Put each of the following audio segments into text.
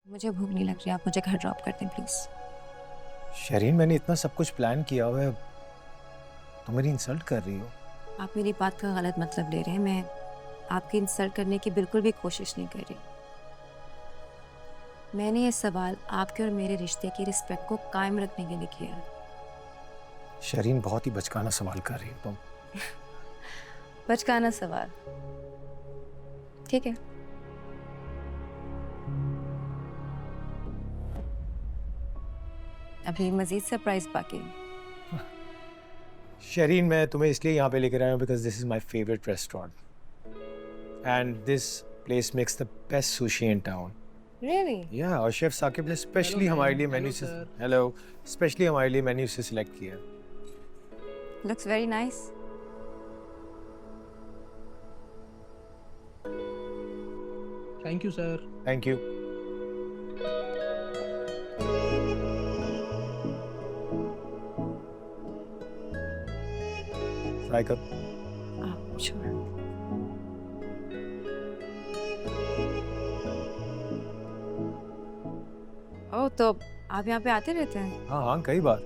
मुझे भूख नहीं लग रही, आप मुझे घर ड्रॉप कर दें प्लीज। शरीन, मैंने इतना सब कुछ प्लान किया हुआ है, तुम मेरी इंसल्ट कर रही हो। आप मेरी बात का गलत मतलब ले रहे हैं। मैं आपकी इंसल्ट करने की बिल्कुल भी कोशिश नहीं कर रही। मैंने ये सवाल आपके और मेरे रिश्ते की रिस्पेक्ट को कायम रखने के लिए किया है। शरीन, बहुत ही बचकाना सवाल कर रही हो तुम। बचकाना सवाल, ठीक है। अभी मजीद सरप्राइज बाकी है। शरीन, मैं तुम्हें इसलिए यहाँ पे लेकर आया हूँ because this is my favourite restaurant and this place makes the best sushi in town. Really? या और शेफ साकिब ने स्पेशली हमारे लिए मेन्यू से हेलो स्पेशली हमारे लिए मेन्यू से सिलेक्ट किया। Looks very nice. Thank you sir. Thank you. Try कर। Sure. ओह, तो आप यहाँ पे आते रहते हैं? हाँ हाँ, कई बार।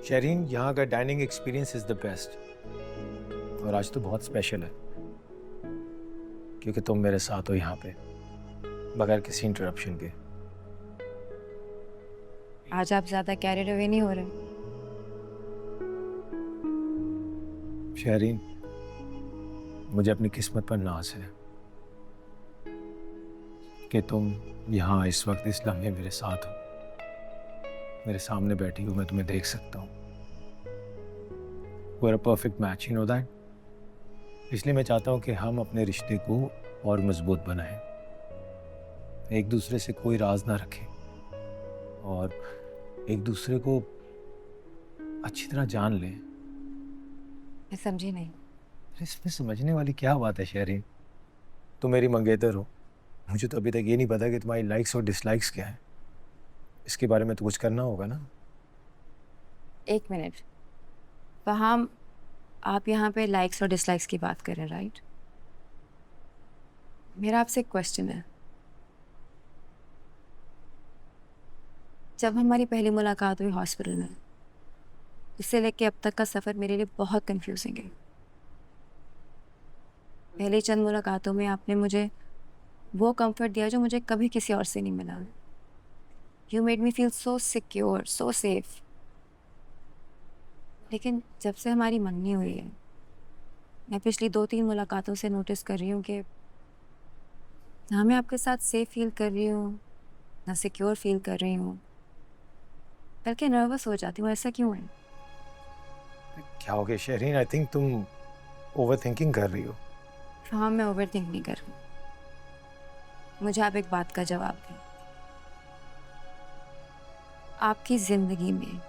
शरीन, यहाँ का dining experience is the best और आज तो बहुत स्पेशल है क्योंकि तुम मेरे साथ हो यहाँ पे बगैर किसी इंटरप्शन के। आज आप ज्यादा कैरिड अवे नहीं हो रहे? शहरीन, मुझे अपनी किस्मत पर नाज है कि तुम यहाँ इस वक्त इस लम्हे मेरे साथ हो, मेरे सामने बैठी हो, मैं तुम्हें देख सकता हूँ। We're a perfect match, you know that? इसलिए मैं चाहता हूँ कि हम अपने रिश्ते को और मजबूत बनाएं, एक दूसरे से कोई राज ना रखें और एक दूसरे को अच्छी तरह जान लें। मैं समझी नहीं। इसमें समझने वाली क्या बात है शहरीन? तुम मेरी मंगेतर हो, मुझे तो अभी तक ये नहीं पता कि तुम्हारी लाइक्स और डिसलाइक्स क्या है। इसके बारे में तो कुछ करना होगा ना। एक मिनट, फहाम, आप यहाँ पे लाइक्स और डिसलाइक्स की बात कर रहे हैं, राइट? मेरा आपसे एक क्वेश्चन है। जब हमारी पहली मुलाकात हुई हॉस्पिटल में, इससे लेके अब तक का सफ़र मेरे लिए बहुत कंफ्यूजिंग है। पहली चंद मुलाकातों में आपने मुझे वो कंफर्ट दिया जो मुझे कभी किसी और से नहीं मिला। You made me feel so secure, so safe. लेकिन जब से हमारी मंगनी हुई है, मैं पिछली 2-3 मुलाकातों से नोटिस कर रही हूँ कि ना मैं आपके साथ सेफ फील कर रही हूँ, ना सिक्योर फील कर रही हूँ, बल्कि नर्वस हो जाती हूँ। ऐसा क्यों है? क्या हो गया शहरीन? आई थिंक तुम ओवर थिंकिंग कर रही हो। हाँ, मैं ओवर थिंक नहीं कर रही। मुझे आप एक बात का जवाब दें। आपकी ज़िंदगी में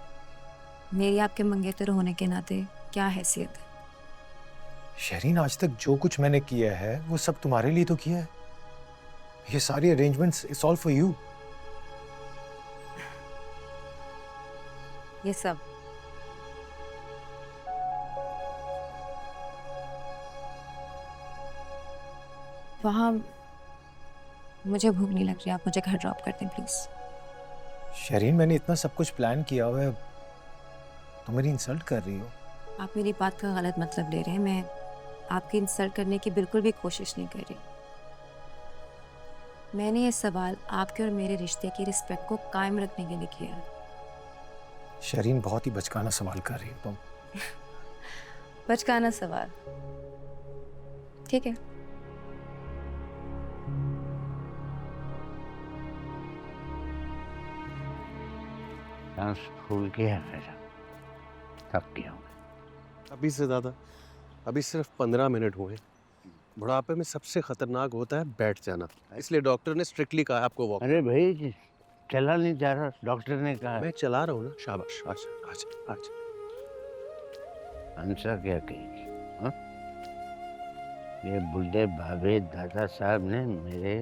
मेरी आपके मंगेतर होने के नाते क्या हैसियत है? शहरीन, आज तक जो कुछ मैंने किया है वो सब तुम्हारे लिए तो किया है। ये सारी arrangements it's all for you. ये सब वहाँ, मुझे भूख नहीं लग रही, आप मुझे घर ड्रॉप कर दें प्लीज। शहरीन, मैंने इतना सब कुछ प्लान किया हुआ है, तुम मेरी इंसल्ट कर रही हो। आप मेरी बात का गलत मतलब ले रहे हैं। मैं आपकी इंसल्ट करने की बिल्कुल भी कोशिश नहीं कर रही। मैंने ये सवाल आपके और मेरे रिश्ते की रिस्पेक्ट को कायम रखने के लिए किया है। शहरीन, बहुत ही बचकाना सवाल कर रही हो तुम। बचकाना सवाल, ठीक है। सांस फूल गया मेरा, थक गया हूँ। अभी से ज़्यादा, अभी सिर्फ 15 मिनट हुए। बुढ़ापे में सबसे खतरनाक होता है बैठ जाना, इसलिए डॉक्टर ने स्ट्रिक्टली कहा है आपको वॉक। अरे भाई, चला नहीं जा रहा, डॉक्टर ने कहा। मैं चला रहा हूँ ना। शाबाश, आजा आजा आजा। हंसा क्या कहेगी? हाँ? ये बुढ़े भाभी दादा साहब ने मेरे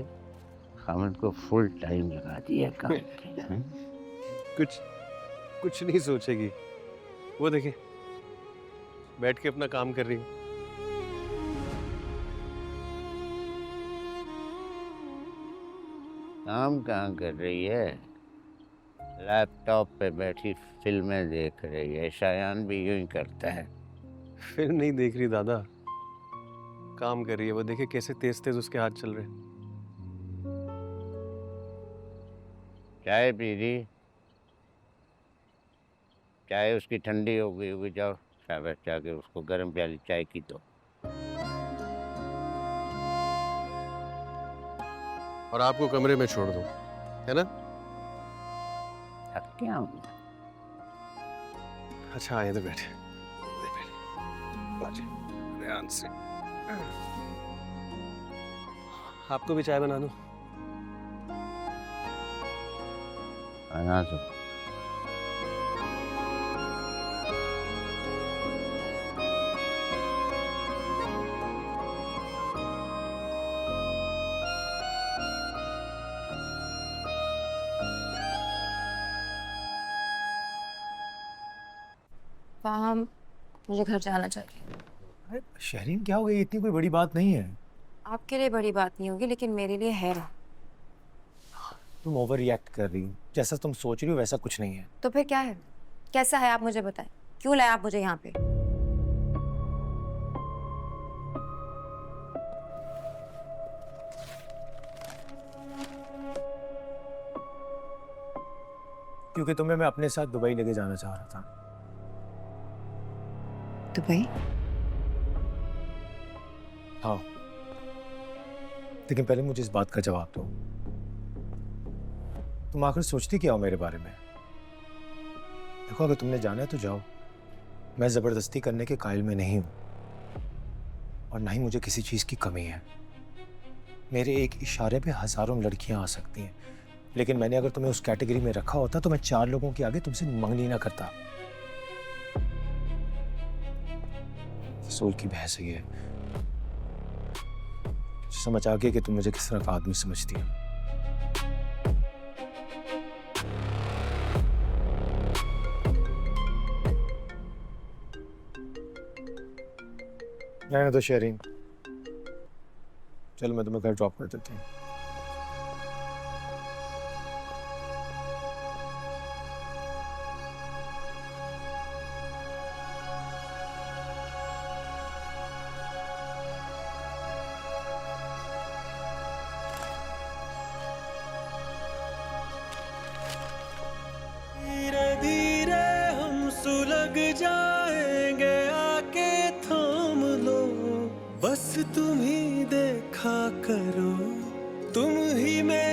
खामद को फुल टाइम लगा दिया काम के। हाँ? कुछ नहीं सोचेगी, वो देखिए बैठ के अपना काम कर रही है। काम कहाँ कर रही है? लैपटॉप पे बैठी फिल्में देख रही है। शायान भी यूं ही करता है। फिल्म नहीं देख रही दादा, काम कर रही है। वो देखिए कैसे तेज तेज उसके हाथ चल रहे हैं। चाय पी रही? चाय उसकी ठंडी हो गई होगी। जाओ शाबाश, जाके उसको गर्म प्याली चाय की दो। और आपको कमरे में छोड़ दूं, है ना? थक क्या हूँ? अच्छा आए तो बैठे, बैठे ध्यान से। आपको भी चाय बना दूं? बना दो। फाहम, मुझे घर जाना चाहिए। अरे शहरीन, क्या हो गई? इतनी कोई बड़ी बात नहीं है। आपके लिए बड़ी बात नहीं होगी, लेकिन मेरे लिए है। तुम ओवर रिएक्ट कर रही हो। जैसा तुम सोच रही हो वैसा कुछ नहीं है। तो फिर क्या है? कैसा है आप मुझे बताएं। क्यों लाए आप मुझे यहाँ पे? क्योंकि तुम्हें मैं अपने साथ दुबई लेके जाना चाह रहा था। दुबई? हाँ, लेकिन पहले मुझे इस बात का जवाब दो। तुम आखिर सोचती क्या हो मेरे बारे में? देखो, अगर तुमने जाना है तो जाओ। मैं जबरदस्ती करने के कायल में नहीं हूं, और ना ही मुझे किसी चीज की कमी है। मेरे एक इशारे पे हजारों लड़कियां आ सकती हैं, लेकिन मैंने अगर तुम्हें उस कैटेगरी में रखा होता तो मैं 4 लोगों के आगे तुमसे मंगनी ना करता। सोल की बहस है ये। समझ आ गया कि तुम मुझे किस तरह का आदमी समझती हो। रहने दो शहरीन, चलो मैं तुम्हें घर ड्रॉप कर देती हूँ। धीरे धीरे हम सुलग जाएंगे, आके थाम लो। बस तुम ही देखा करो, तुम ही मेरे